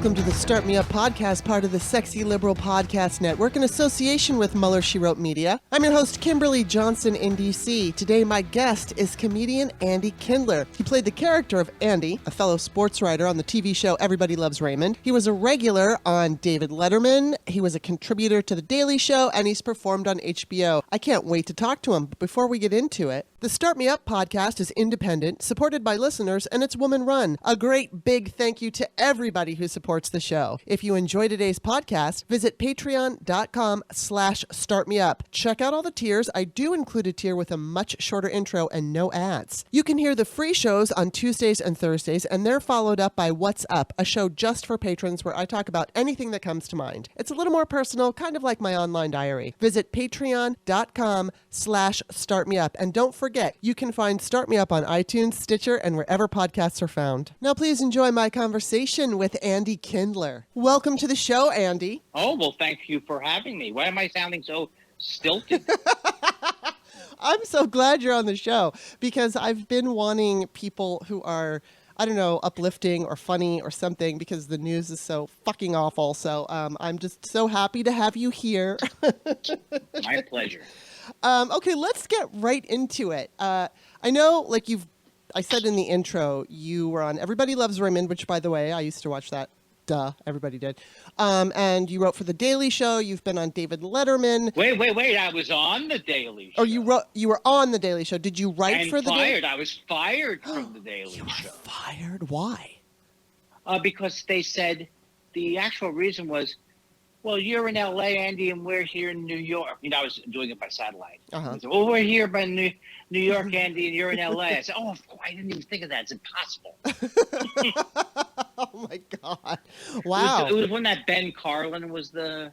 Welcome to the Start Me Up podcast, part of the Sexy Liberal Podcast Network in association with Muller, She Wrote Media. I'm your host, Kimberly Johnson in D.C. Today, my guest is comedian Andy Kindler. He played the character of Andy, a fellow sports writer on the TV show Everybody Loves Raymond. He was a regular on David Letterman. He was a contributor to The Daily Show, and he's performed on HBO. I can't wait to talk to him, but before we get into it, the Start Me Up podcast is independent, supported by listeners, and it's woman-run. A great big thank you to everybody who supports the show. If you enjoy today's podcast, visit patreon.com/startmeup. Check out all the tiers. I do include a tier with a much shorter intro and no ads. You can hear the free shows on Tuesdays and Thursdays, and they're followed up by What's Up, a show just for patrons where I talk about anything that comes to mind. It's a little more personal, kind of like my online diary. Visit patreon.com/startmeup. And don't forget, you can find Start Me Up on iTunes, Stitcher, and wherever podcasts are found. Now please enjoy my conversation with Andy Kindler. Welcome to the show, Andy. Oh, well, thank you for having me. Why am I sounding so stilted? I'm so glad you're on the show because I've been wanting people who are, I don't know, uplifting or funny or something because the news is so fucking awful. So I'm just so happy to have you here. My pleasure. Okay, let's get right into it. I know, like I said in the intro, you were on Everybody Loves Raymond, which, by the way, I used to watch that. Duh, everybody did. And you wrote for The Daily Show. You've been on David Letterman. Wait. I was on The Daily Show. Oh, you were on The Daily Show. Did you write for The Daily Show? I was fired from The Daily Show. You were fired? Why? Because they said the actual reason was, well, you're in L.A., Andy, and we're here in New York. You know, I was doing it by satellite. Uh-huh. Said, well, we're here by New York, Andy, and you're in L.A. I said, oh, I didn't even think of that. It's impossible. Oh, my God. Wow. It was when that Ben Carlin was the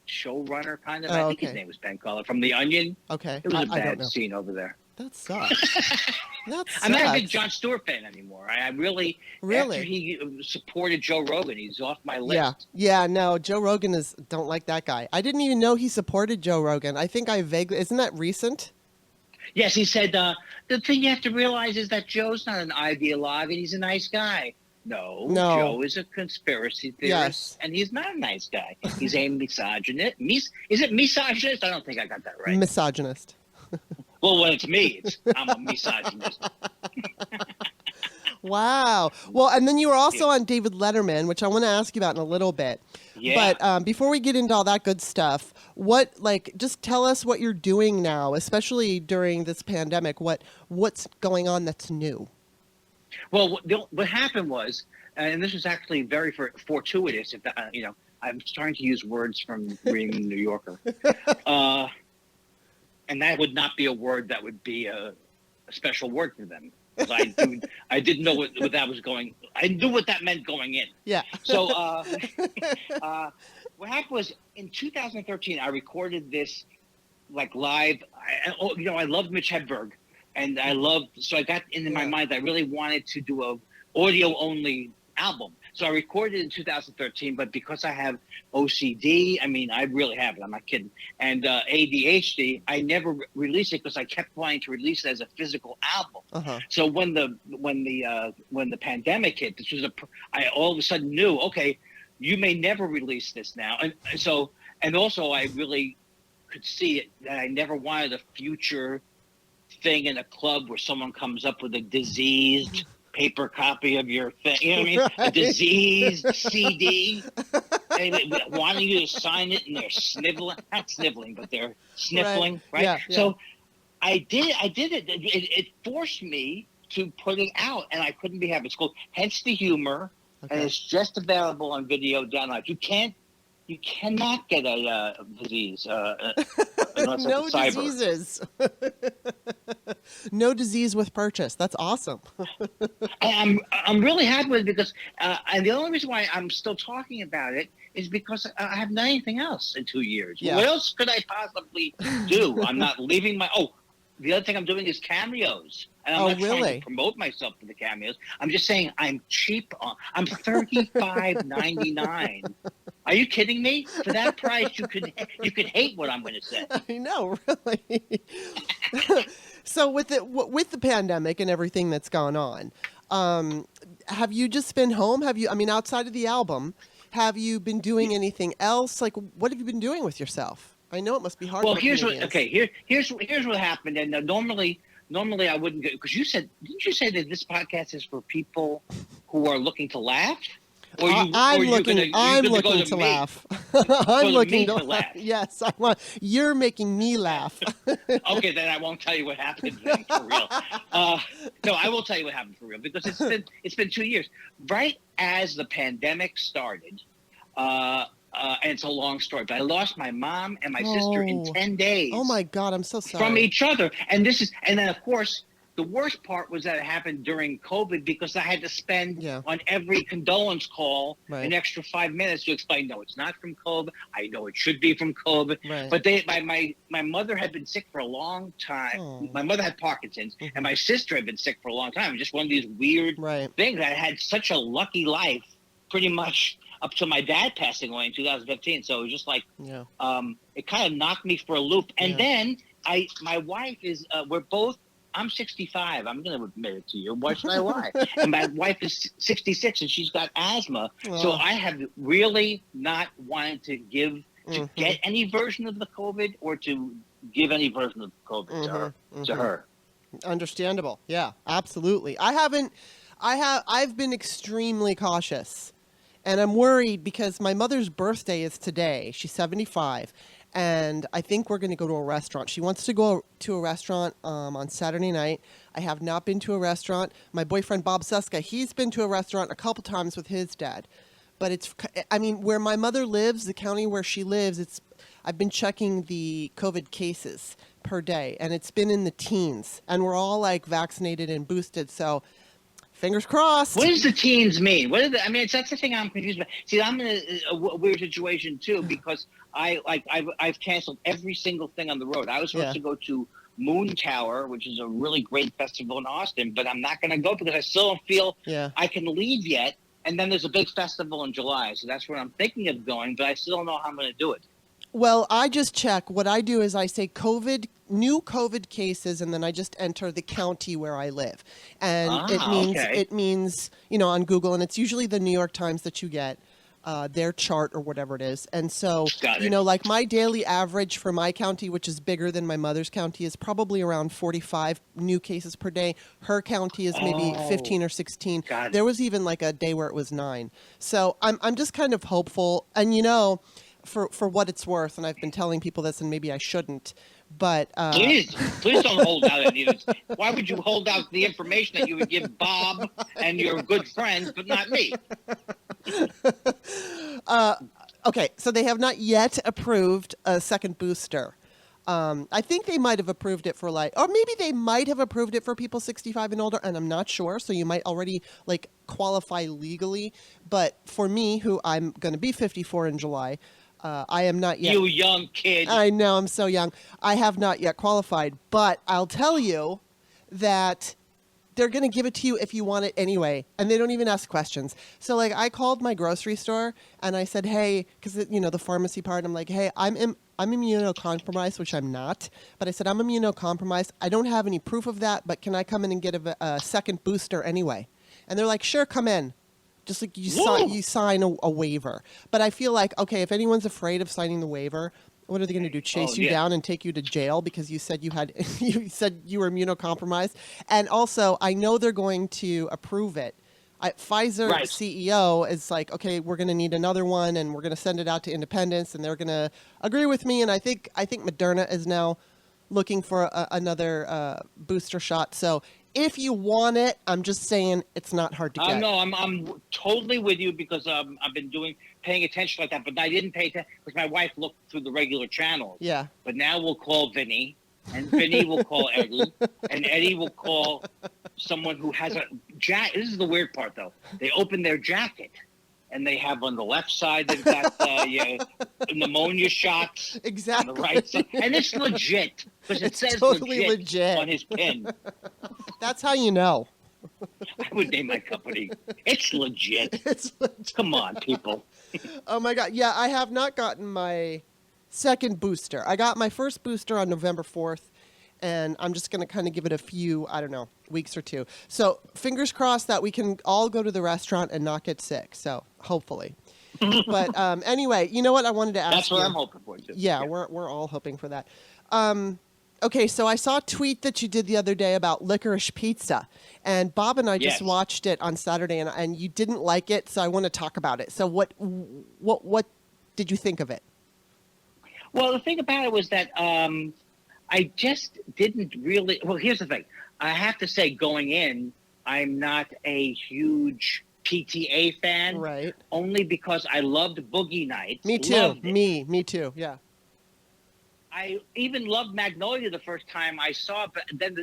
showrunner, kind of. I think his name was Ben Carlin, from The Onion. Okay. It was a bad scene over there. That sucks. I'm not a big Jon Stewart fan anymore. I really? After he supported Joe Rogan, he's off my list. Yeah. No, Joe Rogan don't like that guy. I didn't even know he supported Joe Rogan. I think isn't that recent? Yes, he said the thing you have to realize is that Joe's not an ideologue and he's a nice guy. No, Joe is a conspiracy theorist, and he's not a nice guy. He's a misogynist. Is it misogynist? I don't think I got that right. Misogynist. Well, when it's me, I'm a misogynist. Wow. Well, and then you were also on David Letterman, which I want to ask you about in a little bit. Yeah. But before we get into all that good stuff, just tell us what you're doing now, especially during this pandemic. What's going on that's new? Well, what happened was, and this was actually very fortuitous. I'm starting to use words from reading The New Yorker. And that would not be a word that would be a special word for them. I didn't know what that was going. I knew what that meant going in. Yeah. So what happened was in 2013, I recorded this live. I loved Mitch Hedberg, and so I got into my mind that I really wanted to do a audio only album. So I recorded in 2013, but because I have OCD, I mean, I really have it, I'm not kidding, and ADHD, I never released it because I kept wanting to release it as a physical album. Uh-huh. So when the pandemic hit, I all of a sudden knew, okay, you may never release this now. And also I really could see it that I never wanted a future thing in a club where someone comes up with a diseased paper copy of your thing, you know what I mean? Right. A diseased CD, wanting you to sign it, and they're not sniveling, but they're sniffling, right? Yeah. So I did it. It forced me to put it out, and I couldn't be happy. It's called Hence the Humor, and it's just available on video download. You cannot get a disease unless no it's cyber. Diseases. No disease with purchase. That's awesome. I'm really happy with it because and the only reason why I'm still talking about it is because I haven't done anything else in 2 years. Yeah. What else could I possibly do? I'm not leaving the other thing I'm doing is cameos. And I'm not trying to promote myself for the cameos. I'm just saying I'm cheap. I'm $35.99. Are you kidding me? For that price, you could hate what I'm going to say. I know, really. So with the pandemic and everything that's gone on, Have you just been home? I mean, outside of the album, have you been doing anything else? Like, what have you been doing with yourself? I know it must be hard Well, for here's what. comedians. Okay, here's what happened. And normally I wouldn't go, because didn't you say that this podcast is for people who are looking to laugh? Or I'm you're looking go to me? laugh. I'm to looking me to to laugh. Yes, I want. You're making me laugh. Okay, then I won't tell you what happened then, for real. No, I will tell you what happened for real, because it's been 2 years. Right as the pandemic started, and it's a long story, but I lost my mom and my sister in 10 days. Oh my God, I'm so sorry. From each other. And then of course, the worst part was that it happened during COVID, because I had to spend on every condolence call an extra 5 minutes to explain, no, it's not from COVID. I know it should be from COVID. Right. But my mother had been sick for a long time. Oh. My mother had Parkinson's, and my sister had been sick for a long time. It was just one of these weird things. I had such a lucky life, pretty much up to my dad passing away in 2015. So it was just like, it kind of knocked me for a loop. And then my wife is, I'm 65. I'm going to admit it to you. Why should I lie? And my wife is 66, and she's got asthma. So I have really not wanted to get any version of the COVID, or to give any version of COVID to her. Understandable. Yeah, absolutely. I've been extremely cautious, and I'm worried because my mother's birthday is today. She's 75. And I think we're going to go to a restaurant. She wants to go to a restaurant on Saturday night. I have not been to a restaurant. My boyfriend, Bob Suska, he's been to a restaurant a couple times with his dad. But where my mother lives, the county where she lives, I've been checking the COVID cases per day, and it's been in the teens. And we're all like vaccinated and boosted, so fingers crossed. What does the teens mean? That's the thing I'm confused about. See, I'm in a weird situation too, because I've canceled every single thing on the road. I was supposed to go to Moon Tower, which is a really great festival in Austin, but I'm not going to go because I still don't feel I can leave yet. And then there's a big festival in July, so that's where I'm thinking of going, but I still don't know how I'm going to do it. Well, I just check. What I do is I say new COVID cases, and then I just enter the county where I live. And it means, on Google, and it's usually the New York Times that you get, their chart or whatever it is. And so, like my daily average for my county, which is bigger than my mother's county, is probably around 45 new cases per day. Her county is maybe 15 or 16. There was even like a day where it was 9. So I'm just kind of hopeful. And, for what it's worth, and I've been telling people this, and maybe I shouldn't, but please don't hold out any of this. Why would you hold out the information that you would give Bob and your good friends, but not me? Okay, so they have not yet approved a second booster. I think they might have approved it for or maybe they might have approved it for people 65 and older, and I'm not sure. So you might already qualify legally. But for me, who I'm going to be 54 in July, I am not yet. You young kid. I know, I'm so young. I have not yet qualified, but I'll tell you that they're going to give it to you if you want it anyway, and they don't even ask questions. So I called my grocery store and I said, hey, because the pharmacy part, I'm like, hey, I'm immunocompromised, which I'm not, but I said I'm immunocompromised. I don't have any proof of that, but can I come in and get a second booster anyway? And they're like, sure, come in. Just like you sign a waiver. But I feel like, okay, if anyone's afraid of signing the waiver, what are they going to do? Chase you down and take you to jail because you said you were immunocompromised? And also, I know they're going to approve it. Pfizer CEO is like, okay, we're going to need another one, and we're going to send it out to independents, and they're going to agree with me. And I think Moderna is now looking for another booster shot. So if you want it, I'm just saying it's not hard to get. No, I'm totally with you, because I've been paying attention like that, but I didn't pay attention because my wife looked through the regular channels. Yeah. But now we'll call Vinny, and Vinny will call Eddie, and Eddie will call someone who has a jacket. This is the weird part, though. They open their jacket, and they have on the left side, they've got pneumonia shots. Exactly. On the right side. And it's legit, because it says totally legit on his pin. That's how you know. I would name my company. It's legit. It's legit. Come on, people. Oh, my God. Yeah, I have not gotten my second booster. I got my first booster on November 4th, And I'm just going to kind of give it a few, I don't know, weeks or two. So fingers crossed that we can all go to the restaurant and not get sick. So hopefully. But anyway, you know what I wanted to ask That's what you? I'm hoping for, too. Yeah, we're all hoping for that. Okay, so I saw a tweet that you did the other day about licorice pizza. And Bob and I just Yes. watched it on Saturday, and you didn't like it, so I want to talk about it. So what did you think of it? Well, the thing about it was that I just didn't really. Well, here's the thing. I have to say, going in, I'm not a huge PTA fan. Right. Only because I loved Boogie Nights. Me too. Loved it. Me too. Yeah. I even loved Magnolia the first time I saw it, but then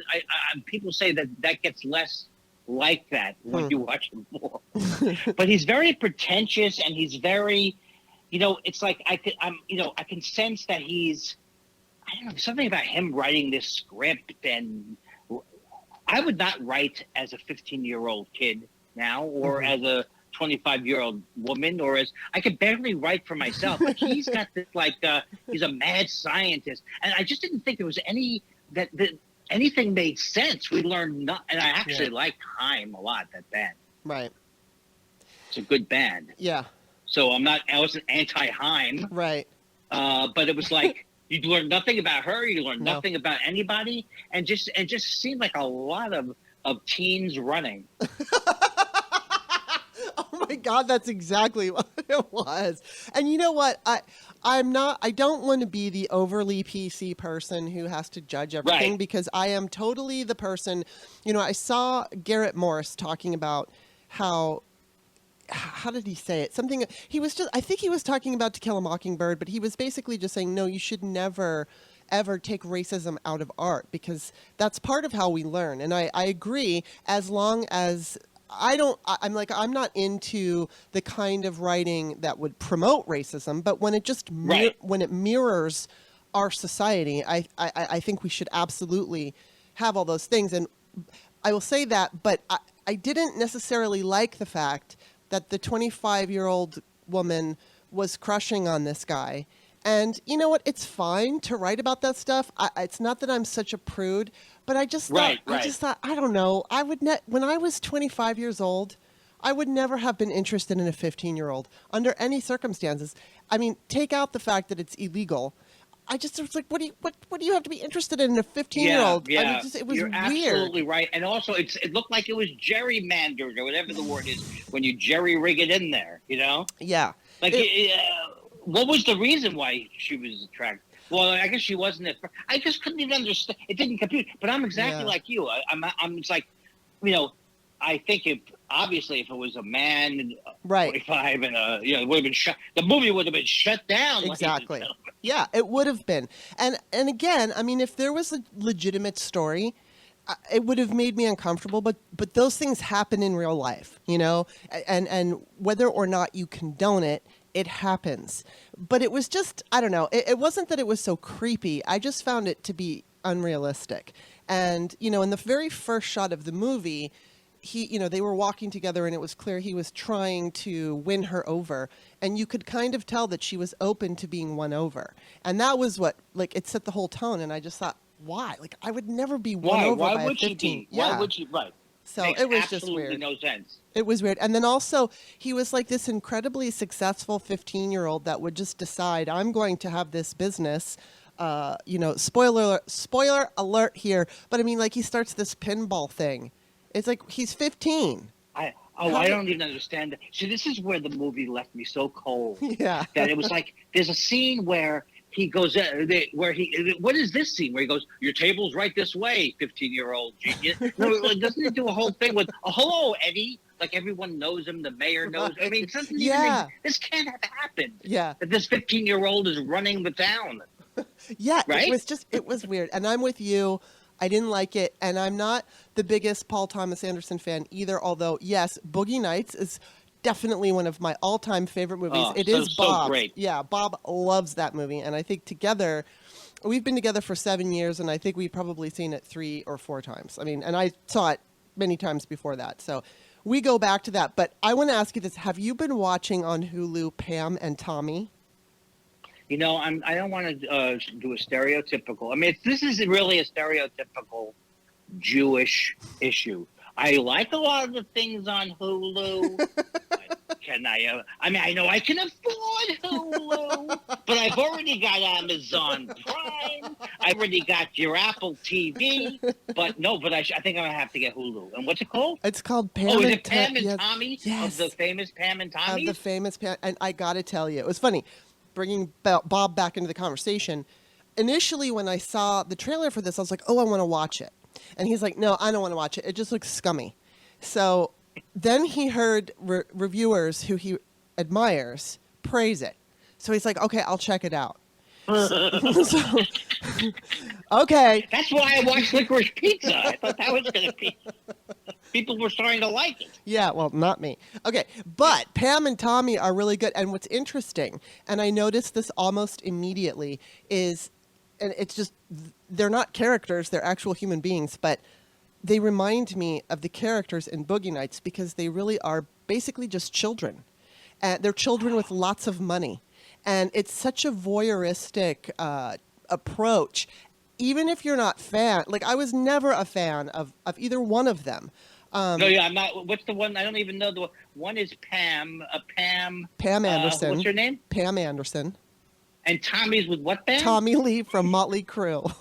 people say that gets less like that when you watch him more. But he's very pretentious, and he's very, it's like I can sense that he's, I don't know, something about him writing this script, and I would not write as a 15-year-old kid now, or as a 25-year-old woman, or as I could barely write for myself. But he's got this he's a mad scientist, and I just didn't think there was that anything made sense. We learned and I actually liked Haim a lot. That band, right? It's a good band. Yeah. So I wasn't anti-Haim, right? But it was like you learned nothing about her, you learned nothing about anybody, and just seemed like a lot of teens running. Oh my God, that's exactly what it was. And you know what? I don't want to be the overly PC person who has to judge everything, because I am totally the person, I saw Garrett Morris talking about how did he say it? Something, I think he was talking about To Kill a Mockingbird, but he was basically just saying, no, you should never ever take racism out of art, because that's part of how we learn. And I agree, as long as I'm not into the kind of writing that would promote racism, but when it just when it mirrors our society, I think we should absolutely have all those things. And I will say that, but I didn't necessarily like the fact that the 25-year-old woman was crushing on this guy. And you know what? It's fine to write about that stuff. It's not that I'm such a prude, but I just thought, I don't know. When I was 25 years old, I would never have been interested in a 15-year-old under any circumstances. I mean, take out the fact that it's illegal. I just was like, what do you have to be interested in a 15-year-old? Yeah, I mean, it was you're weird. Absolutely right. And also, it looked like it was gerrymandered, or whatever the word is, when you jerry rig it in there. Yeah. Like, what was the reason why she was attracted? Well, I guess she wasn't. I just couldn't even understand. It didn't compute. But I'm exactly like you. I'm just like, I think if it was a man, 25, and it would have been shut. The movie would have been shut down. Exactly. Yeah, it would have been. And again, I mean, if there was a legitimate story, it would have made me uncomfortable. But those things happen in real life, and whether or not you condone it, it happens. But it was just, I don't know. It wasn't that it was so creepy. I just found it to be unrealistic. And, in the very first shot of the movie, they were walking together, and it was clear he was trying to win her over. And you could kind of tell that she was open to being won over. And that was what, it set the whole tone. And I just thought, why? I would never be won over by a 15. Why would she be? Yeah. Why would she? Right. So Makes it was just absolutely weird. No sense. It was weird. And then also, he was like this incredibly successful 15-year-old that would just decide, I'm going to have this business. Spoiler alert here. But I mean, he starts this pinball thing. It's like he's 15. I don't even understand that. So this is where the movie left me so cold. Yeah. That it was like, there's a scene where he goes, what is this scene where he goes, your table's right this way, 15-year-old genius? No, doesn't it do a whole thing with, hello, Eddie? Like everyone knows him, the mayor knows. I mean, this can't have happened. Yeah. That this 15-year-old is running the town. Yeah. Right? It was weird. And I'm with you. I didn't like it. And I'm not the biggest Paul Thomas Anderson fan either. Although, yes, Boogie Nights is definitely one of my all-time favorite movies. It is Bob. So great. Yeah, Bob loves that movie, and I think together, we've been together for 7 years, and I think we've probably seen it 3 or 4 times. I mean, and I saw it many times before that, so we go back to that. But I want to ask you this: have you been watching on Hulu Pam and Tommy? I don't want to do a stereotypical. I mean, this is really a stereotypical Jewish issue. I like a lot of the things on Hulu. Can I? I mean, I know I can afford Hulu, but I've already got Amazon Prime. I already got your Apple TV. But I think I'm gonna have to get Hulu. And what's it called? It's called Pam. Oh, is and it Pam and yes. Tommy? Yes. Of the famous Pam and Tommy? Of the famous Pam. And I got to tell you, it was funny bringing Bob back into the conversation. Initially, when I saw the trailer for this, I was like, oh, I want to watch it. And he's like, no, I don't want to watch it. It just looks scummy. So then he heard reviewers who he admires praise it. So he's like, okay, I'll check it out. Okay. That's why I watched Licorice Pizza. I thought that was going to be... People were starting to like it. Yeah, well, not me. Okay, but Pam and Tommy are really good. And what's interesting, and I noticed this almost immediately, is, and it's just, they're not characters, they're actual human beings, but they remind me of the characters in Boogie Nights because they really are basically just children. And they're children with lots of money. And it's such a voyeuristic approach. Even if you're not fan, like I was never a fan of either one of them. No, yeah, I'm not. What's the one? I don't even know the one. Is Pam? Pam Anderson. What's her name? Pam Anderson. And Tommy's with what band? Tommy Lee from Motley Crue.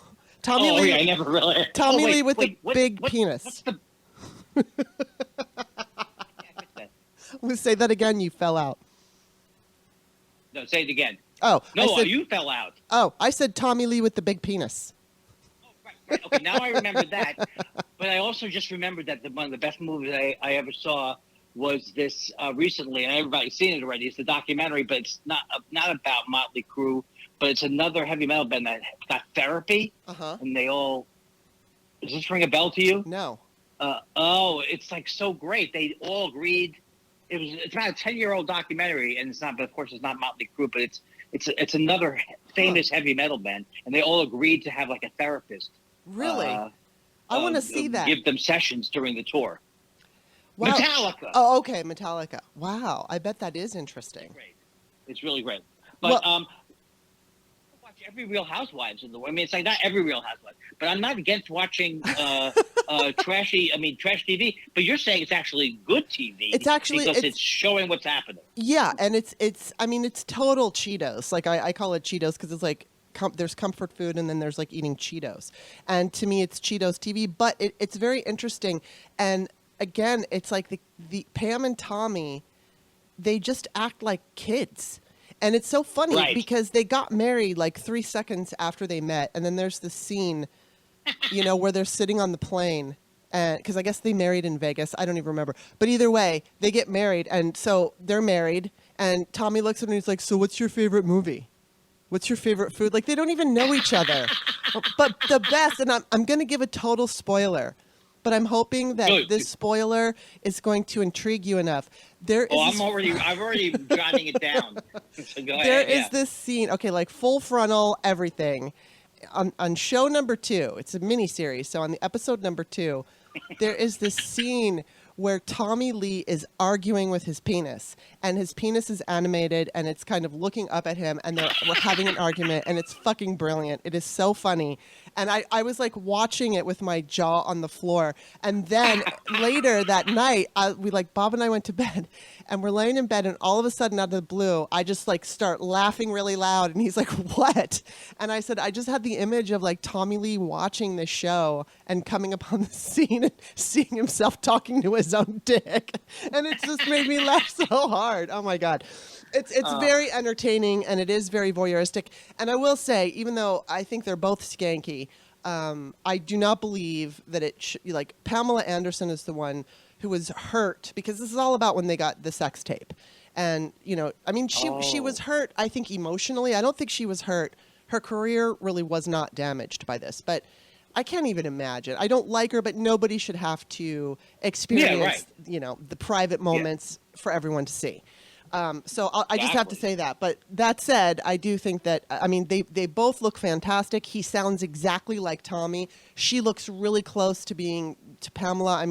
Tommy Lee. Yeah, I never really. Tommy Lee with the big penis. What's the? We'll say that again. You fell out. No, say it again. Oh, no, you fell out. Oh, I said Tommy Lee with the big penis. Right. Okay, now I remember that. But I also just remembered that one of the best movies I ever saw was this recently, and everybody's seen it already. It's a documentary, but it's not about Motley Crue, but it's another heavy metal band that got Therapy, and they all. Does this ring a bell to you? No. It's like so great. They all agreed. It's about a 10-year-old documentary, and it's not. But of course, it's not Motley Crue, but it's another famous heavy metal band, and they all agreed to have like a therapist. Really? I want to see that. Give them sessions during the tour. Wow. Metallica. Oh, okay, Metallica. Wow, I bet that is interesting. It's really great. But watch every Real Housewives in the world. I mean, it's like not every Real Housewives, but I'm not against watching trash TV. But you're saying it's actually good TV. It's actually because it's showing what's happening. Yeah, and it's total Cheetos. Like I call it Cheetos because it's like there's comfort food and then there's like eating Cheetos. And to me, it's Cheetos TV. But it's very interesting. And again, it's like the Pam and Tommy, they just act like kids. And it's so funny because they got married like 3 seconds after they met. And then there's this scene, where they're sitting on the plane. And because I guess they married in Vegas. I don't even remember. But either way, they get married. And so they're married. And Tommy looks at him and he's like, so what's your favorite movie? What's your favorite food? Like, they don't even know each other. But the best, and I'm going to give a total spoiler. But I'm hoping that this spoiler is going to intrigue you enough. I'm already jotting it down. So go ahead. There is this scene, like full frontal, everything. On show number 2, it's a miniseries. So on the episode number 2, there is this scene where Tommy Lee is arguing with his penis, and his penis is animated, and it's kind of looking up at him, and we're having an argument, and it's fucking brilliant. It is so funny. And I was like watching it with my jaw on the floor. And then later that night, Bob and I went to bed, and we're laying in bed, and all of a sudden out of the blue, I just like start laughing really loud. And he's like, what? And I said, I just had the image of like Tommy Lee watching the show and coming upon the scene and seeing himself talking to his own dick. And it just made me laugh so hard. Oh my God. It's very entertaining, and it is very voyeuristic. And I will say, even though I think they're both skanky, I do not believe that Pamela Anderson is the one who was hurt, because this is all about when they got the sex tape. And, she was hurt, I think, emotionally. I don't think she was hurt. Her career really was not damaged by this. But I can't even imagine. I don't like her, but nobody should have to experience, the private moments for everyone to see. So I just have to say that. But that said, I do think that, they both look fantastic. He sounds exactly like Tommy. She looks really close to Pamela.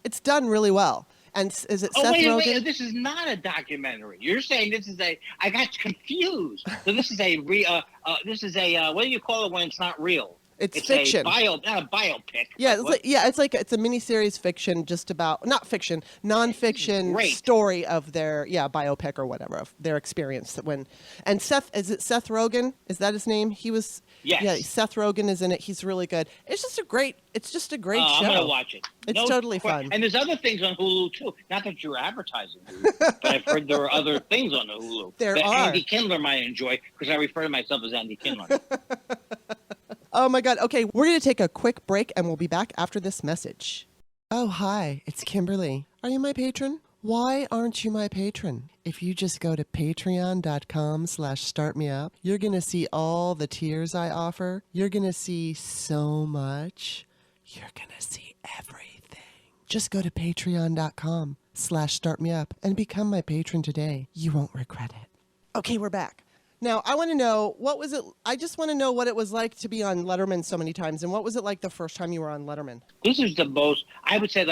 It's done really well. And is it Oh, Seth wait, Rogen? wait, this is not a documentary. You're saying this is I got confused. So this is what do you call it when it's not real? It's fiction. Not a biopic. Yeah, it's a miniseries fiction, just about not fiction, nonfiction Great. story of their biopic or whatever of their experience and Seth, is it Seth Rogen? Is that his name? He was. Yes. Yeah, Seth Rogen is in it. He's really good. It's just a great show. I'm gonna watch it. It's totally fun. And there's other things on Hulu too. Not that you're advertising Hulu, but I've heard there are other things on the Hulu that are. Andy Kindler might enjoy because I refer to myself as Andy Kindler. Oh my God. Okay, we're going to take a quick break and we'll be back after this message. Oh, hi, it's Kimberly. Are you my patron? Why aren't you my patron? If you just go to patreon.com/startmeup, you're going to see all the tiers I offer. You're going to see so much. You're going to see everything. Just go to patreon.com/startmeup and become my patron today. You won't regret it. Okay, we're back. Now, I want to know, I just want to know what it was like to be on Letterman so many times, and what was it like the first time you were on Letterman? This is the most, I would say,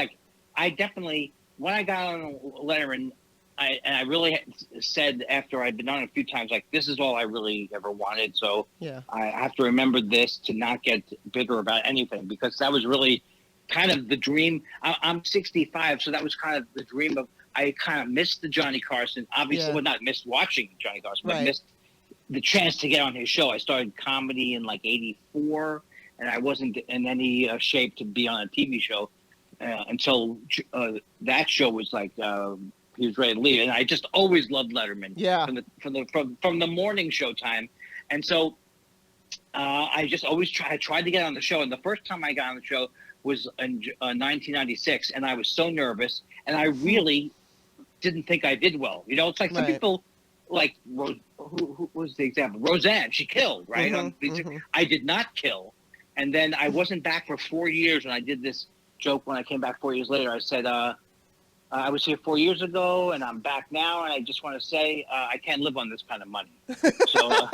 I definitely, when I got on Letterman, I really said after I'd been on a few times, this is all I really ever wanted. So yeah. I have to remember this to not get bitter about anything, because that was really kind of the dream. I'm 65, so that was kind of the dream of, I kind of missed the Johnny Carson, obviously, well, not missed watching Johnny Carson, but missed the chance to get on his show. I started comedy in 84, and I wasn't in any shape to be on a TV show until that show was he was ready to leave. And I just always loved Letterman. Yeah. From the morning show time, and so I just always tried to get on the show. And the first time I got on the show was in 1996, and I was so nervous, and I really didn't think I did well. It's like some people. Who was the example? Roseanne, she killed, right? I did not kill. And then I wasn't back for 4 years, and I did this joke when I came back 4 years later. I said, I was here 4 years ago, and I'm back now, and I just want to say I can't live on this kind of money. So,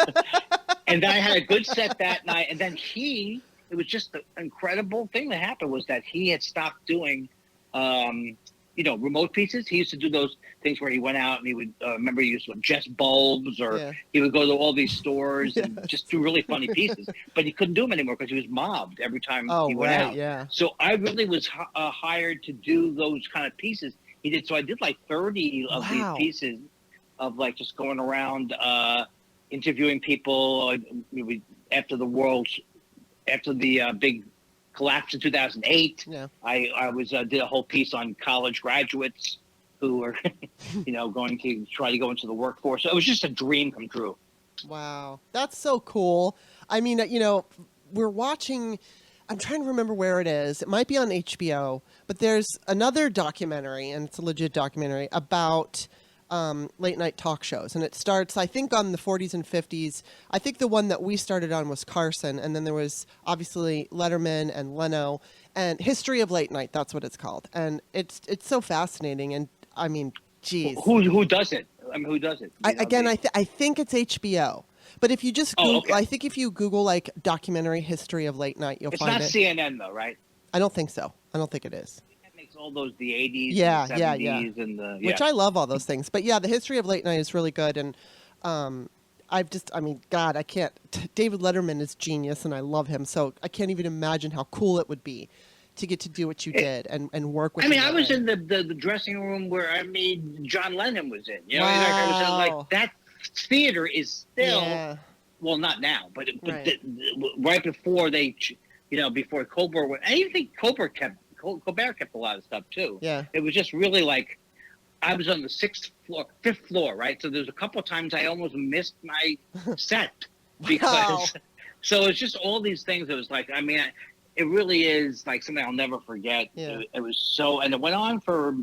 and then I had a good set that night, and then it was just an incredible thing that happened was that he had stopped doing remote pieces. He used to do those things where he went out and he would, remember he used to just bulbs, or he would go to all these stores and just do really funny pieces. But he couldn't do them anymore because he was mobbed every time he went out. Yeah. So I really was hired to do those kind of pieces. He did. So I did 30 of these pieces of just going around interviewing people after the big collapse in 2008. Yeah. I did a whole piece on college graduates who were, going to try to go into the workforce. So it was just a dream come true. Wow. That's so cool. I mean, we're watching, I'm trying to remember where it is. It might be on HBO, but there's another documentary, and it's a legit documentary about late night talk shows. And it starts, I think, on the 40s and 50s. I think the one that we started on was Carson. And then there was obviously Letterman and Leno, and History of Late Night. That's what it's called. And it's so fascinating. And I mean, geez. Who does it? I mean, who does it? I think it's HBO. But if you just Google, I think if you Google documentary History of Late Night, you'll find it. It's not CNN though, right? I don't think so. I don't think it is. All those the 80s, and the 70s, and the which I love all those things. But yeah, the History of Late Night is really good, and God, I can't. David Letterman is genius, and I love him. So I can't even imagine how cool it would be to get to do what you did and work with. I was in the dressing room where John Lennon was in. Wow. I was in, that theater is still well, not now, but right before they, before Colbert went. I even think Colbert kept a lot of stuff too. Yeah. It was just really I was on the fifth floor, right? So there's a couple of times I almost missed my set because, so it's just all these things. It was it really is something I'll never forget. Yeah. It was so, and it went on for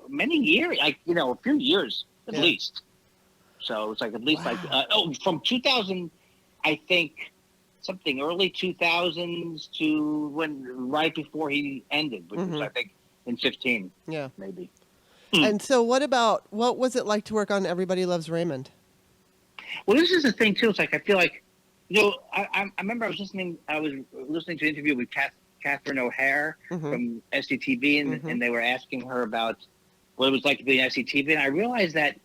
many years, a few years at least. So it's at least from 2000, I think, something early 2000s to right before he ended, which was I think in 15. Yeah, maybe. And so, what was it like to work on Everybody Loves Raymond? Well, this is the thing too. It's I feel I remember I was listening to an interview with Catherine O'Hare from SCTV, and they were asking her about what it was like to be an SCTV, and I realized that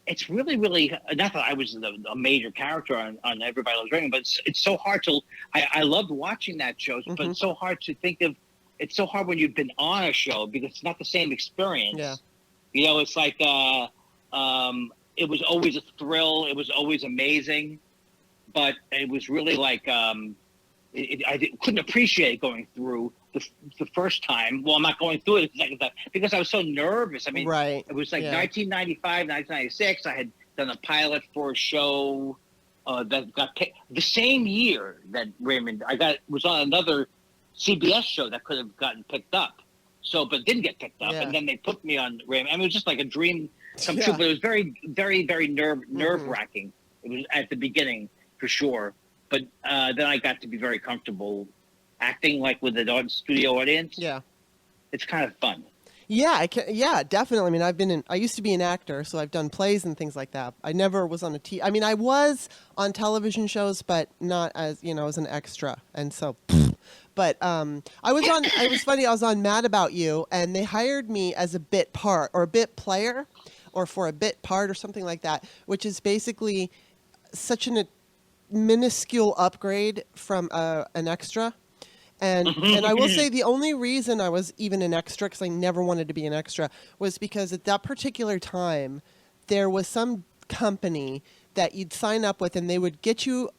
it's really, really not that I was a major character on Everybody Loves Raymond, but it's so hard to. I loved watching that show, but it's so hard to think of. It's so hard when you've been on a show because it's not the same experience. Yeah. You know, it's like it was always a thrill. It was always amazing, but it was really like couldn't appreciate going through the first time. Well, I'm not going through it the second time because I was so nervous. I mean, Right. it was like 1995, 1996. I had done a pilot for a show that got picked the same year that Raymond. Was on another CBS show that could have gotten picked up. So, but didn't get picked up, and then they put me on Raymond. I mean, it was just like a dream come true. But it was very, very, very nerve wracking. It was at the beginning for sure. But then I got to be very comfortable acting like with an studio audience. Yeah, it's kind of fun. Yeah, definitely. I mean, I used to be an actor, so I've done plays and things like that. I never was on I mean, I was on television shows, but not as, as an extra. And so, but it was funny, I was on Mad About You, and they hired me as a bit part or a bit player or for a bit part or something like that, which is basically such a minuscule upgrade from an extra. And I will say the only reason I was even an extra, because I never wanted to be an extra, was because at that particular time, there was some company that you'd sign up with and they would get you,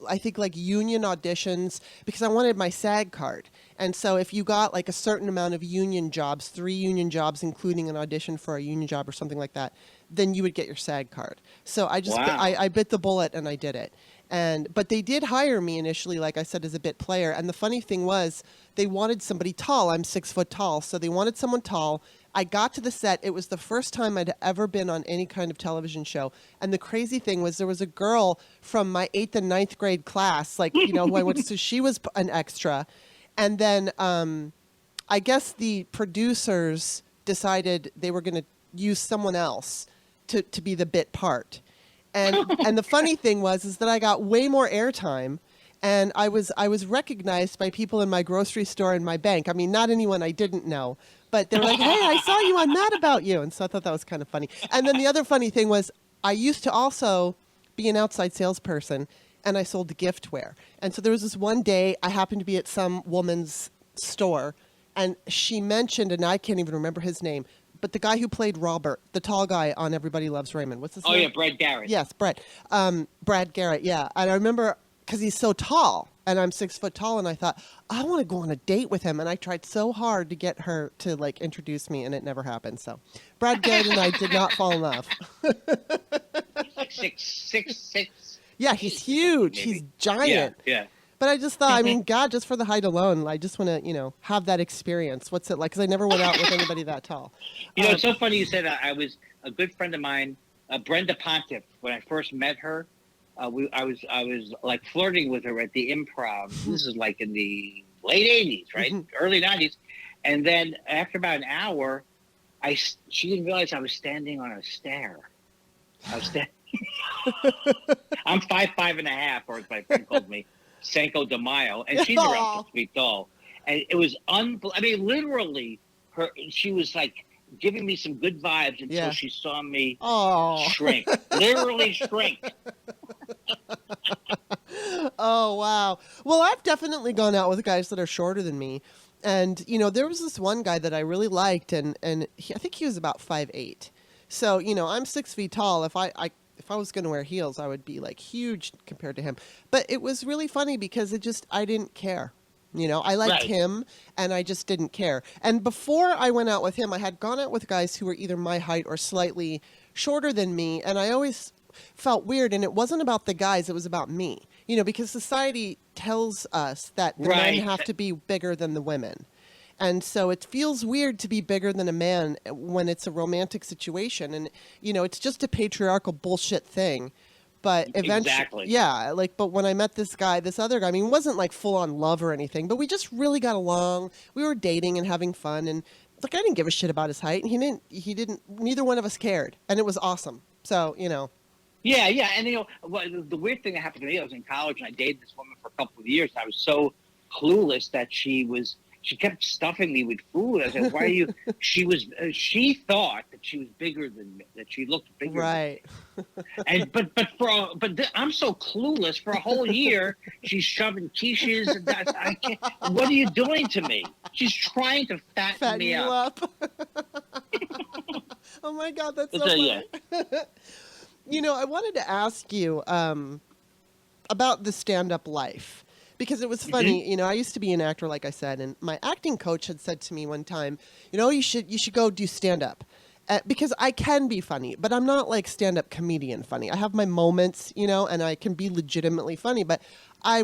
I think, like union auditions, because I wanted my SAG card. And so if you got like a certain amount of union jobs, 3 union jobs, including an audition for a union job or something like that, then you would get your SAG card. So I just, I bit the bullet and I did it. But they did hire me initially, like I said, as a bit player. And the funny thing was they wanted somebody tall. I'm 6 foot tall. So they wanted someone tall. I got to the set. It was the first time I'd ever been on any kind of television show. And the crazy thing was there was a girl from my 8th and 9th grade class, like, who I went to, so she was an extra. And then I guess the producers decided they were going to use someone else to be the bit part. And the funny thing was that I got way more airtime, and I was recognized by people in my grocery store and my bank. I mean, not anyone I didn't know, but they were like, "Hey, I saw you on Mad About You," and so I thought that was kind of funny. And then the other funny thing was I used to also be an outside salesperson, and I sold giftware. And so there was this one day I happened to be at some woman's store, and she mentioned, and I can't even remember his name, but the guy who played Robert, the tall guy on Everybody Loves Raymond. What's his name? Oh, yeah, Brad Garrett. Yes, Brad. Brad Garrett, yeah. And I remember, because he's so tall, and I'm 6 foot tall, and I thought, I want to go on a date with him. And I tried so hard to get her to, like, introduce me, and it never happened. So Brad Garrett and I did not fall in love. Like 6'6". Yeah, he's huge. Maybe. He's giant. Yeah. But I just thought, I mean, God, just for the height alone, I just want to, have that experience. What's it like? Because I never went out with anybody that tall. It's so funny you said I was a good friend of mine, Brenda Pontiff. When I first met her, I was like flirting with her at the Improv. This is like in the late 80s, right? Early 90s. And then after about an hour, she didn't realize I was standing on a stair. I was standing. I'm 5'5.5", or as my friend called me, Cinco de Mayo, and she's around 6 feet tall. And it was literally, she was like giving me some good vibes until she saw me shrink. Literally shrink. Oh, wow. Well, I've definitely gone out with guys that are shorter than me. And, there was this one guy that I really liked, and I think he was about 5'8". So, I'm 6 feet tall. If I was going to wear heels, I would be like huge compared to him. But it was really funny because I didn't care. I liked him and I just didn't care. And before I went out with him, I had gone out with guys who were either my height or slightly shorter than me. And I always felt weird. And it wasn't about the guys, it was about me, because society tells us that the men have to be bigger than the women. And so it feels weird to be bigger than a man when it's a romantic situation. And, it's just a patriarchal bullshit thing. But eventually, but when I met this other guy, I mean, it wasn't like full on love or anything, but we just really got along. We were dating and having fun. And I didn't give a shit about his height. And neither one of us cared. And it was awesome. So, Yeah. And, the weird thing that happened to me, I was in college and I dated this woman for a couple of years. And I was so clueless that she she kept stuffing me with food. I said, "Why are you?" She thought that she was bigger than me, that she looked bigger. Right. Than me. And I'm so clueless. For a whole year, she's shoving quiches. And I can't. What are you doing to me? She's trying to fatten me you up. Oh my God, that's so So, funny. yeah. I wanted to ask you about the stand-up life. Because it was funny, I used to be an actor, like I said, and my acting coach had said to me one time, you should go do stand-up. Because I can be funny, but I'm not like stand-up comedian funny. I have my moments, and I can be legitimately funny, but I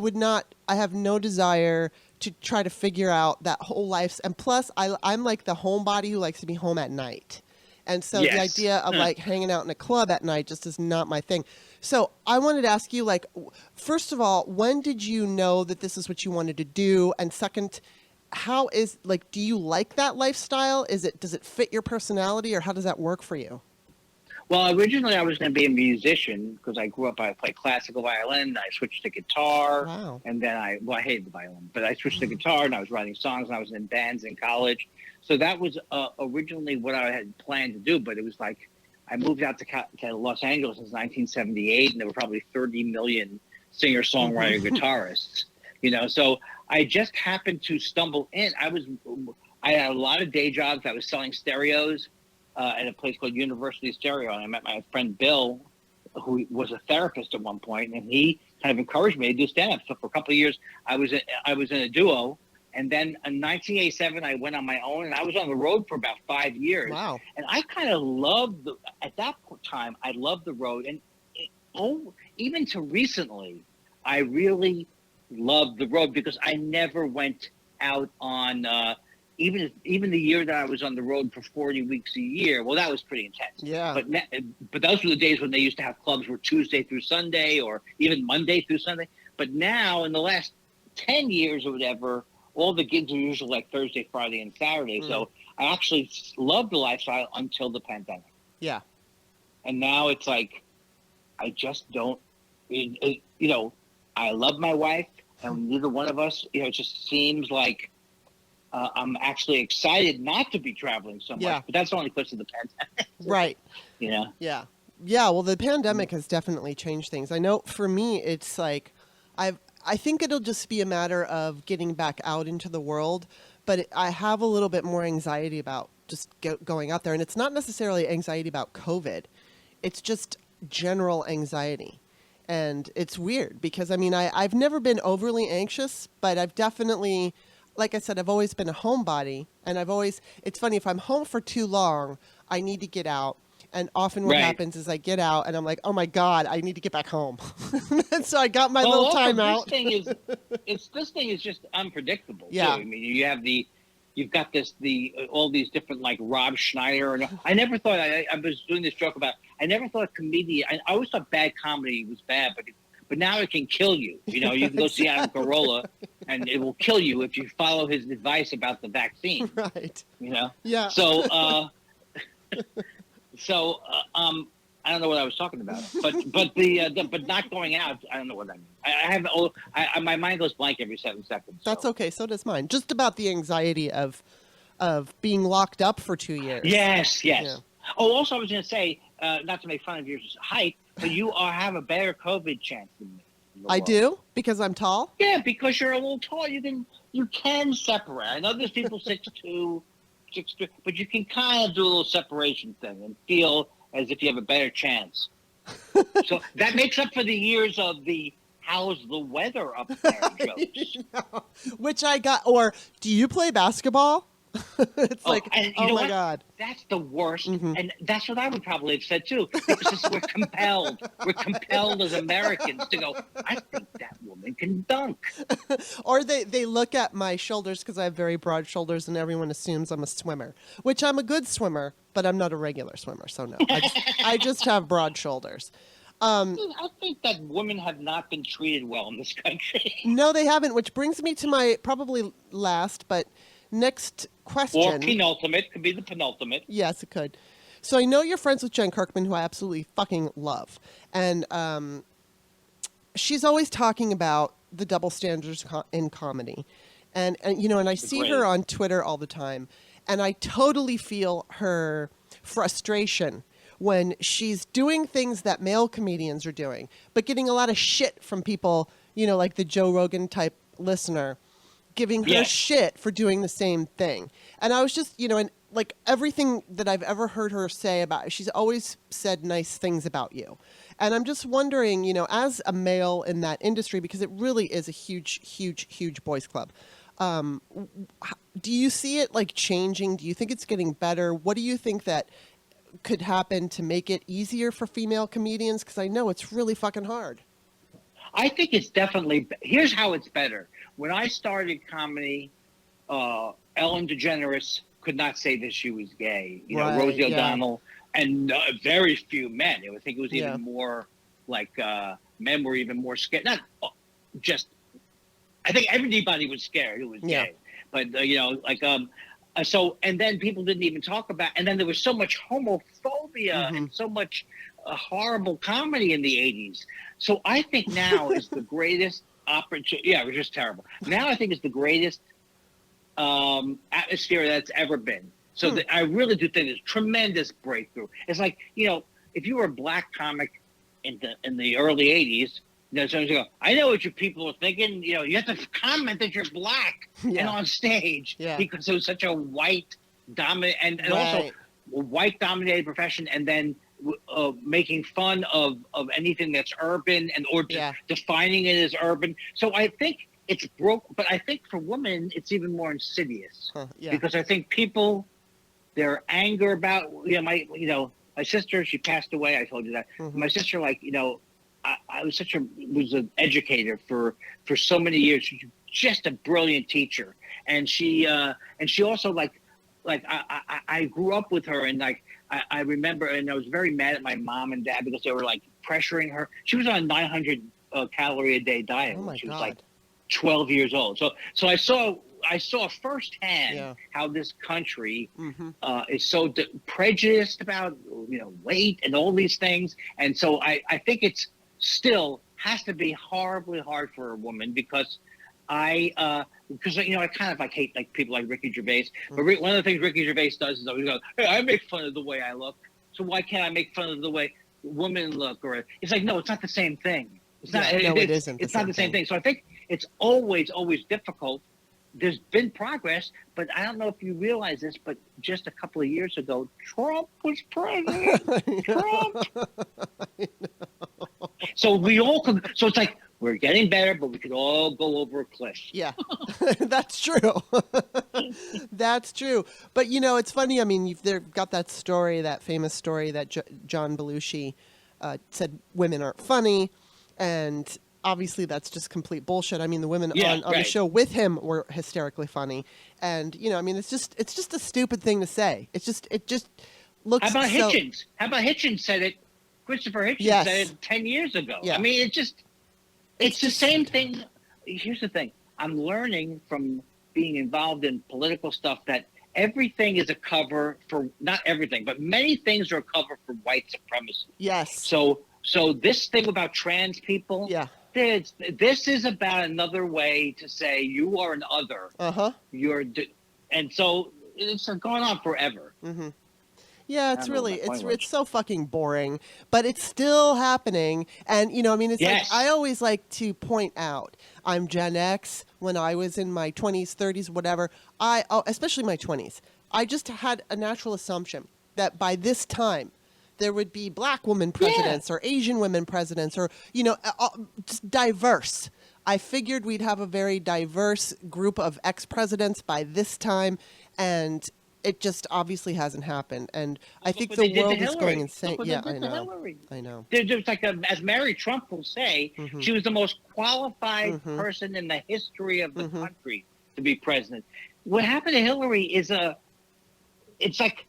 have no desire to try to figure out that whole life. And plus, I'm like the homebody who likes to be home at night. And so the idea of like hanging out in a club at night just is not my thing. So I wanted to ask you, like, first of all, when did you know that this is what you wanted to do? And second, do you like that lifestyle? Does it fit your personality, or how does that work for you? Well, originally I was going to be a musician because I grew up, I played classical violin. I switched to guitar. Wow. And then I hated the violin, but I switched to guitar and I was writing songs and I was in bands in college. So that was originally what I had planned to do. But it was like, I moved out to Los Angeles in 1978 and there were probably 30 million singer-songwriter guitarists, so I just happened to stumble in. I had a lot of day jobs. I was selling stereos at a place called University Stereo. And I met my friend Bill, who was a therapist at one point, and he kind of encouraged me to do stand-up. So for a couple of years, I was in a duo. And then in 1987, I went on my own, and I was on the road for about 5 years. Wow. And I kind of loved at that time, I loved the road. And even to recently, I really loved the road because I never went out on even the year that I was on the road for 40 weeks a year. Well, that was pretty intense. Yeah. But those were the days when they used to have clubs were Tuesday through Sunday or even Monday through Sunday. But now in the last 10 years or whatever, all the gigs are usually like Thursday, Friday, and Saturday. So I actually loved the lifestyle until the pandemic. Yeah. And now it's like, I just don't, I love my wife, and neither one of us, it just seems like I'm actually excited not to be traveling so much. Yeah. But that's only because of the pandemic. Right. Yeah. Yeah. Yeah. Well, the pandemic has definitely changed things. I know for me, it's like, I think it'll just be a matter of getting back out into the world, but I have a little bit more anxiety about just going out there. And it's not necessarily anxiety about COVID. It's just general anxiety. And it's weird because, I've never been overly anxious, but I've definitely, like I said, I've always been a homebody. And it's funny, if I'm home for too long, I need to get out. And often what happens is I get out and I'm like, oh my God, I need to get back home. And so I got my little time out. This thing is just unpredictable. Yeah. Too. I mean, you've got all these different like Rob Schneider. And I never thought, I was doing this joke about, I never thought comedian, I always thought bad comedy was bad, but now it can kill you. You can go see Adam Carolla and it will kill you if you follow his advice about the vaccine. Right. Yeah. So, I don't know what I was talking about, but not going out. I don't know what I mean. My mind goes blank every 7 seconds. That's okay. So does mine. Just about the anxiety of being locked up for 2 years. Yes. Yeah. Oh, also I was going to say, not to make fun of your height, but you have a better COVID chance than me. I do because I'm tall. Yeah, because you're a little tall. You can separate. I know there's people 6'2", 6'3", but you can kind of do a little separation thing and feel as if you have a better chance. So that makes up for the years of the how's the weather up there jokes. Which I got. Or do you play basketball? It's like, oh my God. That's the worst. Mm-hmm. And that's what I would probably have said too. Because we're compelled. We're compelled as Americans to go, I think that woman can dunk. Or they look at my shoulders because I have very broad shoulders and everyone assumes I'm a swimmer, which I'm a good swimmer, but I'm not a regular swimmer. So no, I just have broad shoulders. I think that women have not been treated well in this country. No, they haven't, which brings me to my probably last, but next question. Or penultimate. Could be the penultimate. Yes, it could. So I know you're friends with Jen Kirkman, who I absolutely fucking love. And she's always talking about the double standards in comedy. And and I see Great. her on Twitter all the time, and I totally feel her frustration when she's doing things that male comedians are doing, but getting a lot of shit from people, like the Joe Rogan type listener, giving her Yes. shit for doing the same thing. And I was just, and like everything that I've ever heard her say about, she's always said nice things about you. And I'm just wondering, as a male in that industry, because it really is a huge, huge, huge boys club. Do you see it like changing? Do you think it's getting better? What do you think that could happen to make it easier for female comedians? Because I know it's really fucking hard. I think it's definitely, here's how it's better. When I started comedy, Ellen DeGeneres could not say that she was gay. Right, Rosie yeah. O'Donnell, and very few men. I think it was Yeah. even more like men were even more scared. Not just, I think everybody was scared who was Yeah. gay. But, so, and then people didn't even talk about, and then there was so much homophobia and so much horrible comedy in the 80s. So I think now is the greatest opportunity. Yeah, it was just terrible. Now I think it's the greatest atmosphere that's ever been. So I really do think it's tremendous breakthrough. It's like, if you were a black comic in the early 80s, someone's go, I know what you people are thinking. You have to comment that you're black and on stage because it was such a white dominant and also a white dominated profession, and then making fun of anything that's urban or defining it as urban. So I think it's broke, but I think for women it's even more insidious because I think people, their anger about my sister, she passed away. I told you that. My sister, I was was an educator for so many years. She's just a brilliant teacher, and she also I grew up with her, and I remember, and I was very mad at my mom and dad because they were pressuring her. She was on a 900 calorie a day diet when she was 12 years old. So I saw firsthand how this country is so prejudiced about weight and all these things, and so I think it's still has to be horribly hard for a woman because I kind of hate people like Ricky Gervais. But one of the things Ricky Gervais does is always go, hey, I make fun of the way I look, so why can't I make fun of the way women look? Or it's like, no, it's not the same thing. It's not. No, it isn't. It's not the same thing. So I think it's always difficult. There's been progress, but I don't know if you realize this, but just a couple of years ago, Trump was president. Trump. So so it's like we're getting better, but we could all go over a cliff. Yeah, that's true. That's true. But it's funny. I mean, they've got that story, that famous story that John Belushi said women aren't funny, and obviously that's just complete bullshit. I mean, the women on the show with him were hysterically funny, and it's just a stupid thing to say. It just looks. How about Hitchens? How about Hitchens said it? Christopher Hitchens said it 10 years ago. Yeah. I mean, it's the same thing. Here's the thing. I'm learning from being involved in political stuff that everything is a cover for, not everything, but many things are a cover for white supremacy. Yes. So this thing about trans people, this is about another way to say you are an other. And so it's going on forever. Mm-hmm. Yeah, it's really, it's so fucking boring, but it's still happening. And, it's like, I always like to point out, I'm Gen X. When I was in my 20s, 30s, whatever, especially my 20s, I just had a natural assumption that by this time, there would be black women presidents or Asian women presidents or, just diverse. I figured we'd have a very diverse group of ex-presidents by this time, and it just obviously hasn't happened, and I think the world is going insane. Yeah, I know. There's as Mary Trump will say, she was the most qualified person in the history of the country to be president. What happened to Hillary is it's like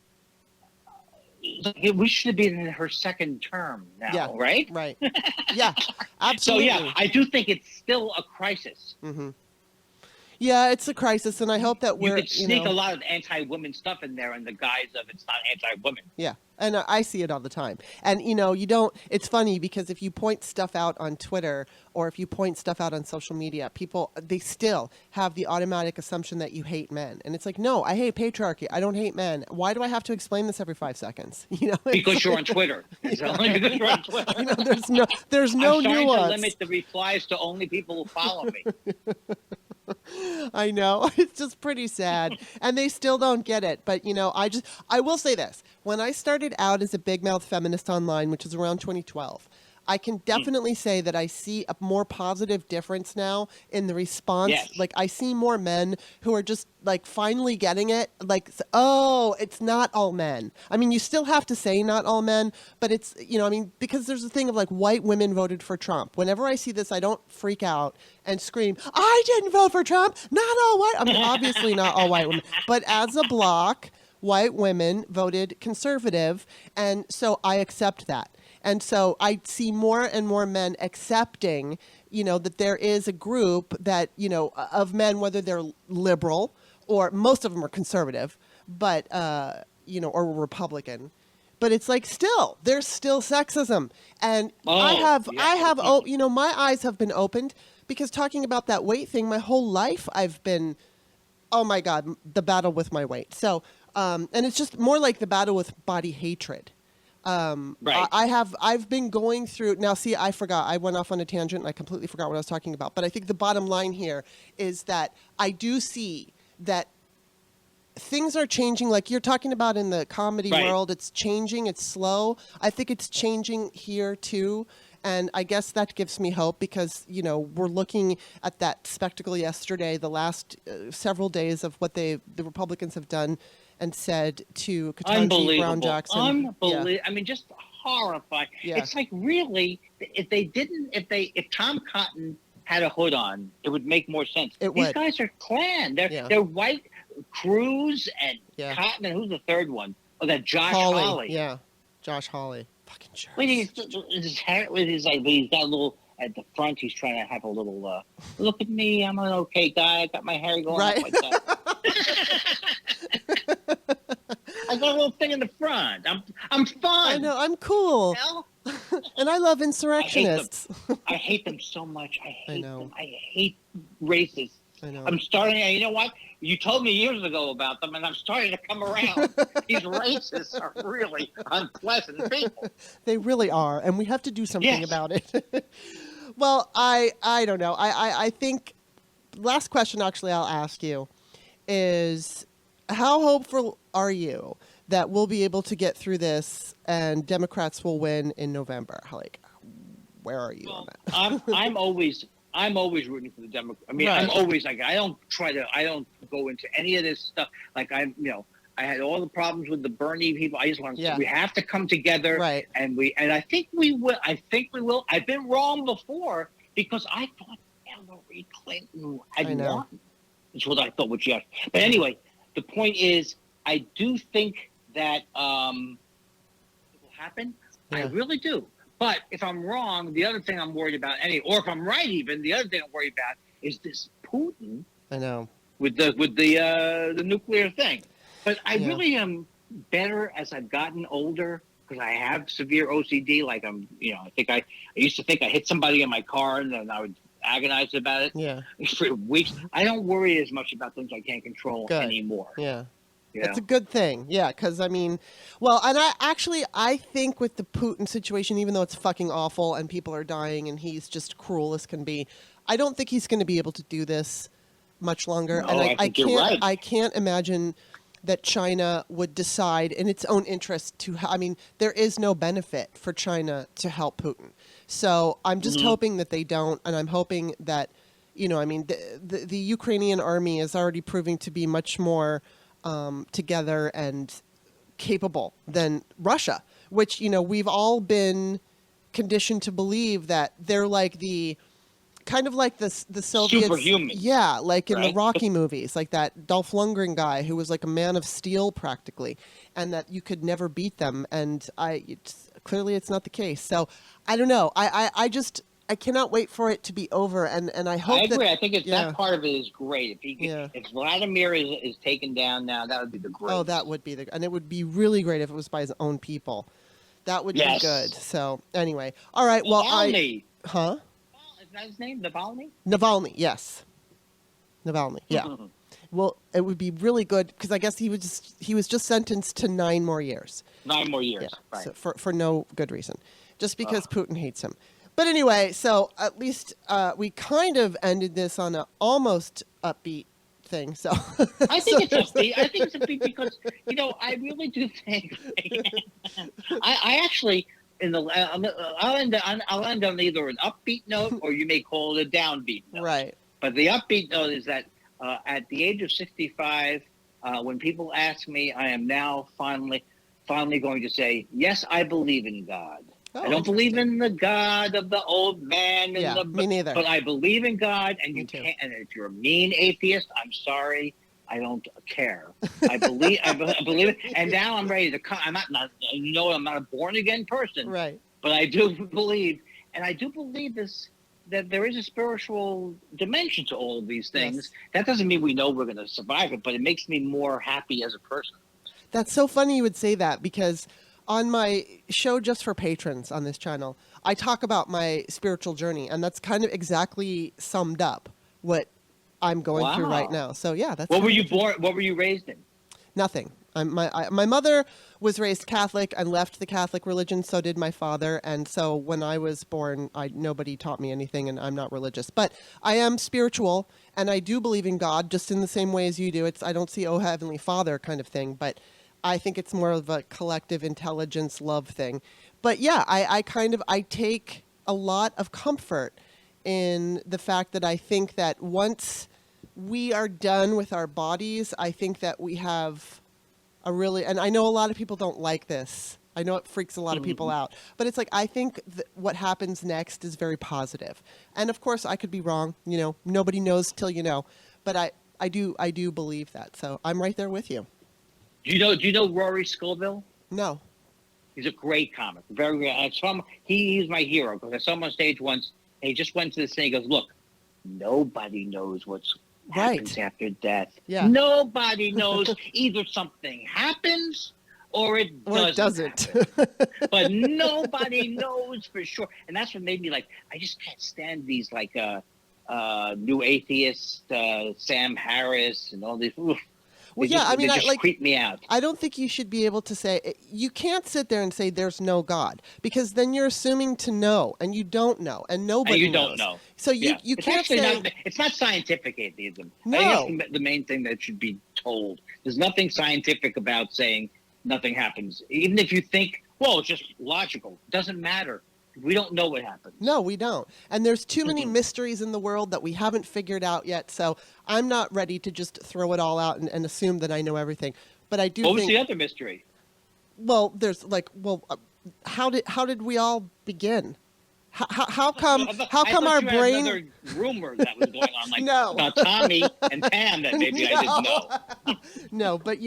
we should have been in her second term now, right? Right. Yeah, absolutely. So I do think it's still a crisis. Yeah, it's a crisis, and I hope that You we're, could sneak a lot of anti-women stuff in there in the guise of it's not anti-women. Yeah. And I see it all the time. And, you don't, it's funny because if you point stuff out on Twitter or if you point stuff out on social media, people, they still have the automatic assumption that you hate men. And it's like, no, I hate patriarchy. I don't hate men. Why do I have to explain this every 5 seconds? Because you're on Twitter. It's only because you're on Twitter. There's no I'm starting nuance. to limit the replies to only people who follow me. I know. It's just pretty sad. And they still don't get it. But, I will say this. When I started out as a big mouth feminist online, which is around 2012, I can definitely say that I see a more positive difference now in the response. Yes. Like, I see more men who are just, like, finally getting it. Like, oh, it's not all men. I mean, you still have to say not all men, but it's, because there's a thing of, like, white women voted for Trump. Whenever I see this, I don't freak out and scream, I didn't vote for Trump. Not all white. I mean, obviously not all white women. But as a block, white women voted conservative. And so I accept that. And so I see more and more men accepting, that there is a group that, of men, whether they're liberal or most of them are conservative, but, or Republican. But it's like there's still sexism. And my eyes have been opened because talking about that weight thing, my whole life I've been, oh my God, the battle with my weight. So, and it's just more like the battle with body hatred. Right. I've been going through now. See, I forgot. I went off on a tangent and I completely forgot what I was talking about. But I think the bottom line here is that I do see that things are changing. Like you're talking about in the comedy world, it's changing. It's slow. I think it's changing here too. And I guess that gives me hope because, we're looking at that spectacle yesterday, the last several days of what the Republicans have done and said to Ketanji Brown Jackson. Unbelievable. Yeah. I mean, just horrifying. Yeah. It's like really, if Tom Cotton had a hood on, it would make more sense. These guys are Klan. They're white. Cruz and Cotton, and who's the third one? Oh, that Josh Hawley. Yeah, Josh Hawley. Fucking jerk. His hair, he's got a little at the front. He's trying to have a little look at me. I'm an okay guy. I got my hair going up like that. I got a little thing in the front. I'm fun. I know. I'm cool. And I love insurrectionists. I hate them so much. I hate them. I hate racists. I know. I'm starting. You know what? You told me years ago about them, and I'm starting to come around. These racists are really unpleasant people. They really are, and we have to do something about it. Well, I don't know. I think last question actually I'll ask you is how hopeful are you that we'll be able to get through this and Democrats will win in November? Like, where are you on that? I'm always rooting for the Democrats. I mean, I'm always like, I don't go into any of this stuff. Like I had all the problems with the Bernie people. I just want to, we have to come together. Right. And I think we will. I've been wrong before because I thought Hillary Clinton had won. That's what I thought would just. But anyway, the point is, I do think that it will happen. Yeah. I really do. But if I'm wrong, the other thing I'm worried about, or if I'm right, even the other thing I'm worried about is this Putin. I know with the nuclear thing. But I really am better as I've gotten older because I have severe OCD. Like I used to think I hit somebody in my car and then I would agonize about it. Yeah. For weeks. I don't worry as much about things I can't control anymore. Yeah. It's a good thing. Yeah, because I mean, well, and I think with the Putin situation, even though it's fucking awful and people are dying and he's just cruel as can be, I don't think he's going to be able to do this much longer. No, and I can't imagine that China would decide in its own interest to, there is no benefit for China to help Putin. So I'm just hoping that they don't, and I'm hoping that, the Ukrainian army is already proving to be much more together and capable than Russia, which, we've all been conditioned to believe that they're like kind of like the Soviets. Superhuman. Yeah, like in the Rocky movies, like that Dolph Lundgren guy who was like a man of steel practically, and that you could never beat them. And clearly it's not the case. So I don't know. I I cannot wait for it to be over, and I hope I agree. that I think it's yeah. that part of it is great. If he Yeah. if Vladimir is taken down now, that would be the great. Oh, that would be and it would be really great if it was by his own people. That would be Yes. good. So anyway, all right. Well, Navalny. Huh? Is that his name? Navalny? Navalny, yes. Navalny, yeah. Well, it would be really good because I guess he was just sentenced to 9 more years. 9 more years, Yeah, right? so for no good reason, just because Putin hates him. But anyway, so at least we kind of ended this on an almost upbeat thing. So I think it's upbeat. I think it's upbeat because I really do think. I actually I'll end on either an upbeat note or you may call it a downbeat note. Right. But the upbeat note is that at the age of 65, when people ask me, I am now finally going to say, yes, I believe in God. I don't believe in the God of the old man. Me neither. But I believe in God, and Me too. can't. And if you're a mean atheist, I'm sorry, I don't care. I believe it. And now I'm ready to come. I'm not. I'm not a born again person. Right. But I do believe, and I do believe this. That there is a spiritual dimension to all of these things. Yes. That doesn't mean we know we're going to survive it, but it makes me more happy as a person. That's so funny you would say that because on my show just for patrons on this channel, I talk about my spiritual journey, and that's kind of exactly summed up what I'm going through right now. So yeah, that's What were you born? What were you raised in? Nothing. My mother was raised Catholic and left the Catholic religion. So did my father. And so when I was born, nobody taught me anything, and I'm not religious. But I am spiritual, and I do believe in God, just in the same way as you do. I don't see "Oh Heavenly Father" kind of thing, but I think it's more of a collective intelligence love thing. But yeah, I take a lot of comfort in the fact that I think that once we are done with our bodies, I think that we have and I know a lot of people don't like this. I know it freaks a lot of people out, but it's like, I think what happens next is very positive. And of course I could be wrong, nobody knows till you know, but I do believe that. So I'm right there with you. Do you know Rory Scovel? No. He's a great comic. Very great. He's my hero because I saw him on stage once, and he just went to this thing. He goes, look, nobody knows what's happens after death. Yeah. Nobody knows. Either something happens or it doesn't. But nobody knows for sure. And that's what made me I just can't stand these new atheists, Sam Harris and all these. Well, they just creep me out. I don't think you should be able to say, you can't sit there and say there's no God, because then you're assuming to know, and you don't know, and nobody knows. Don't know. So you can't say... It's not scientific atheism. No. I think that's the main thing that should be told. There's nothing scientific about saying nothing happens. Even if you think, well, it's just logical. It doesn't matter. We don't know what happens. No, we don't. And there's too many mysteries in the world that we haven't figured out yet. So I'm not ready to just throw it all out and assume that I know everything. But I do think... What was the other mystery? Well, there's how did we all begin? How come our brain... Another rumor that was going on, no. about Tommy and Pam that maybe I didn't know. No, but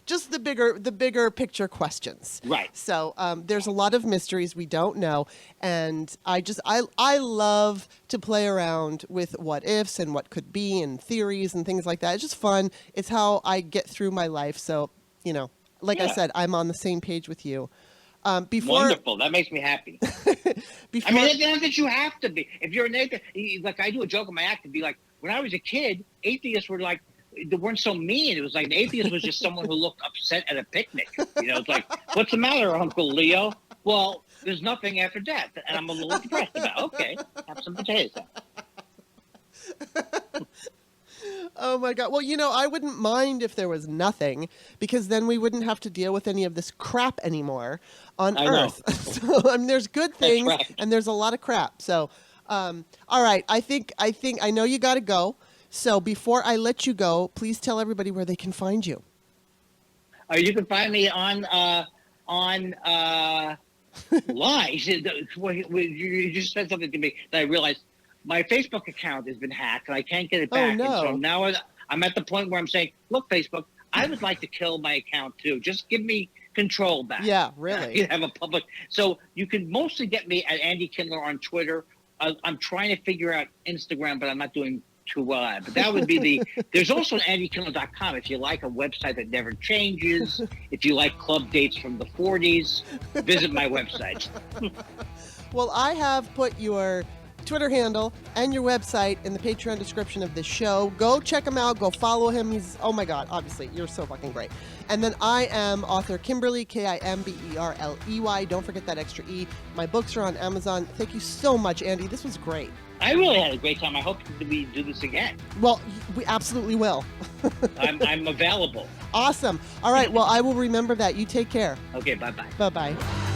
just the bigger picture questions. Right. So there's a lot of mysteries we don't know, and I love to play around with what ifs and what could be and theories and things like that. It's just fun. It's how I get through my life. So I said, I'm on the same page with you. Wonderful. That makes me happy. Not that you have to be. If you're an atheist, I do a joke in my act to be like, when I was a kid, atheists were they weren't so mean. It was like an atheist was just someone who looked upset at a picnic. It's like, what's the matter, Uncle Leo? Well, there's nothing after death, and I'm a little depressed about it. Okay, have some potatoes. Oh my God. Well, I wouldn't mind if there was nothing, because then we wouldn't have to deal with any of this crap anymore on Earth. So there's good things and there's a lot of crap. So, all right. I know you got to go. So before I let you go, please tell everybody where they can find you. You can find me on line. You just said something to me that I realized. My Facebook account has been hacked, and I can't get it back. Oh, no. And so now I'm at the point where I'm saying, look, Facebook, I would like to kill my account, too. Just give me control back. Yeah, really. You have a public. So you can mostly get me at Andy Kindler on Twitter. I'm trying to figure out Instagram, but I'm not doing too well at it. But that would be there's also an AndyKindler.com if you like a website that never changes. If you like club dates from the 40s, visit my website. Well, I have put your Twitter handle and your website in the Patreon description of this show. Go check him out. Go follow him. He's, oh my God, obviously, you're so fucking great. And then I am author Kimberly, Kimberley. Don't forget that extra E. My books are on Amazon. Thank you so much, Andy. This was great. I really had a great time. I hope we do this again. Well, we absolutely will. I'm available. Awesome. All right. Well, I will remember that. You take care. Okay. Bye-bye. Bye-bye.